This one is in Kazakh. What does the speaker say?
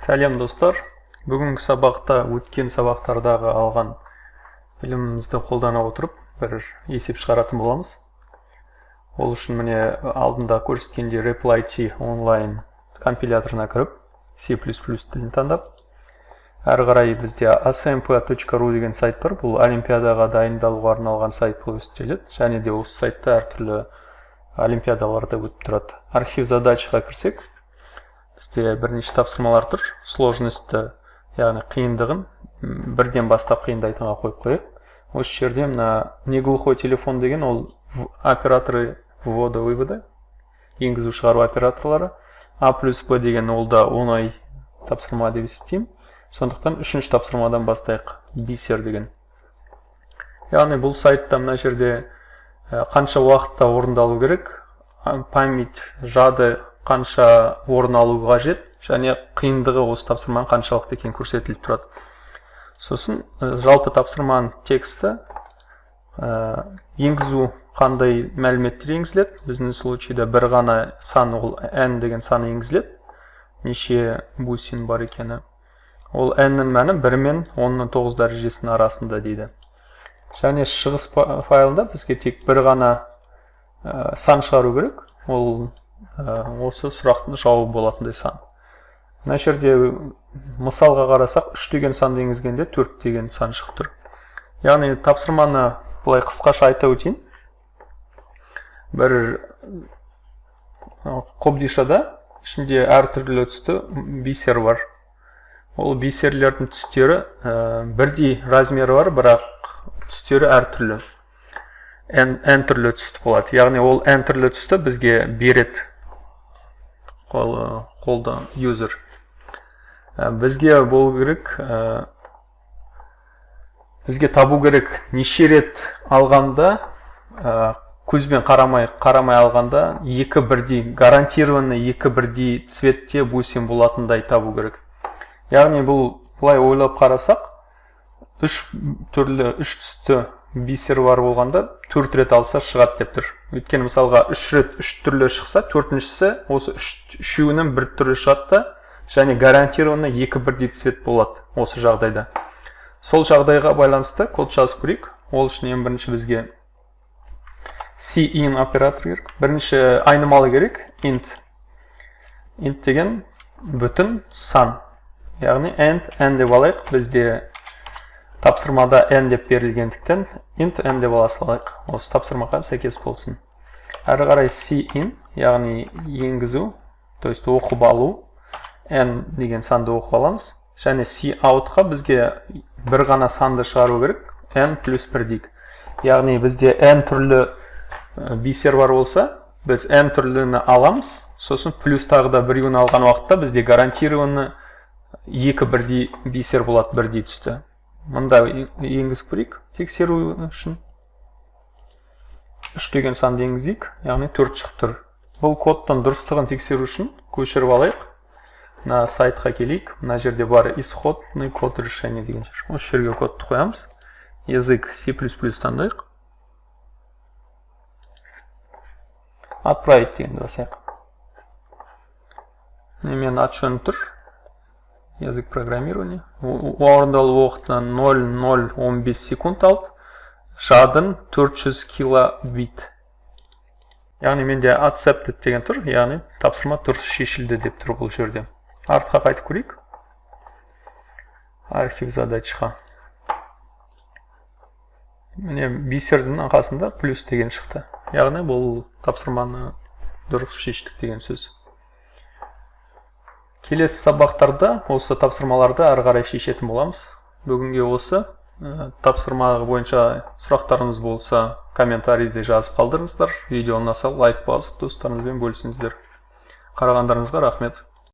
Сәлем достар. Бүгінгі сабақта өткен сабақтардағы алған білімімізді қолдана отырып бір есеп шығаратын боламыз. Ол үшін міне алдында көрсеткенде Reply-T онлайн компиляторына кіріп C++ тілін таңдап, әрі қарай бізде asmp.ru деген сайт бар. Бұл олимпиадаға дайындалуға арналған сайт болып есептеледі, және де осы сайтта әртүрлі олимпиадаларда өтіп тұрады. Архив задачаға кірсек, бізде бірнеше тапсырмалар тұр. Сложності, яғни қиындығын бірден бастап қиындайтынға қойып қойып. Осы жерде мына не глухой телефон деген ол операторы ввода-вывода, енгізу шығару операторлары. А плюс Б деген ол да оңай тапсырма деп есептеймін. Сондықтан үшінші тапсырмадан бастайық. Бисер деген. Яғни бұл сайтта мына жерде қанша уақытта орындалу керек, память жады қанша орын алу қажет, және қиындығы осы тапсырманың қаншалықты екені көрсетіліп тұрады. Сосын жалпы тапсырманың тексті енгізу қандай мәліметтер енгізіледі. Біздің случайда бір ғана сан, ол n деген сан енгізіледі. Неше бусин бар екені. Ол n-нің мәні 1 мен 10-9 дәрежесінің арасында дейді. Және шығыс файлында бізге тек бір ғана сан шығару керек. Ол осы сұрақтың жауабы болатындай сан. Мына жерде мысалға қарасақ, 3 деген санды енгізгенде 4 деген сан шығып тұр. Яғни тапсырманы бұлай қысқаша айта өтейін. Бір қобдишада ішінде әртүрлі түсті бисер бар. Ол бисерлердің түстері бірдей размері бар, бірақ түстері әртүрлі. N түрлі түсті болады. Яғни ол N түрлі түсті бізге береді қолда user. Бізге болу керек, бізге табу керек неше рет алғанда, көзбен қарамай алғанда екі бірдей, гарантированный екі бірдей цветте бусин болатындай табу керек. Яғни бұл бұлай ойлап қарасақ, үш түсті бисер бар болғанда 4 рет алса шығады деп тұр. Өйткені мысалға 3 түрлі шықса, 4-шісі осы үшеуінің бір түрлі шығады, және гарантированный екі бірдей цвет болады осы жағдайда. Сол жағдайға байланысты код жазып көрейік. Ол үшін ең бірінші бізге cin оператор керек. Бірінші айнымалы керек, int. Int деген бүтін сан. Яғни n деп алайық. Бізде тапсырмада n деп берілгендіктен int n деп ала салайық. Осы тапсырмаға сәйкес болсын. Әрі қарай cin, яғни енгізу, то есть оқып алу, n деген санды оқып аламыз. Және cout-қа бізге бір ғана санды шығару керек, n плюс 1 дейік. Яғни бізде n түрлі бисер бар болса, біз n түрліні аламыз, сосын плюс тағы да біреуін алған уақытта бізде гарантированный екі бірдей бисер болады, бірдей түсті. Мұнда енгізіп көрейік, тексеру үшін. 3 деген санды енгізейік, яғни 4 шығып тұр. Бұл кодтың дұрыстығын тексеру үшін көшіріп алайық. Мына сайтқа келейік. Мына жерде бар исходный код решения деген жер. Осы жерге кодты қоямыз. Язык C++ таңдайық. Отправить дегенді басайық. Мен отчет тұр. Язык программирования. Орындалу уақытына 0,015 секунд алып, жадын 400 килобит. Яғни менде accepted деген тұр, яғни тапсырма дұрыс шешілді деп тұр бұл жерде. Артқа қайтып көрейік. Архив задачаға. Міне бисердің арқасында плюс деген шықты. Яғни бұл тапсырманы дұрыс шештік деген сөз. Келесі сабақтарда осы тапсырмаларды ары қарай шешетін боламыз. Бүгінге осы. Тапсырма бойынша сұрақтарыңыз болса, комментарийде жазып қалдырыңыздар. Видеоны ұнаса лайк басып достарыңызбен бөлісіңіздер. Қарағандарыңызға рахмет.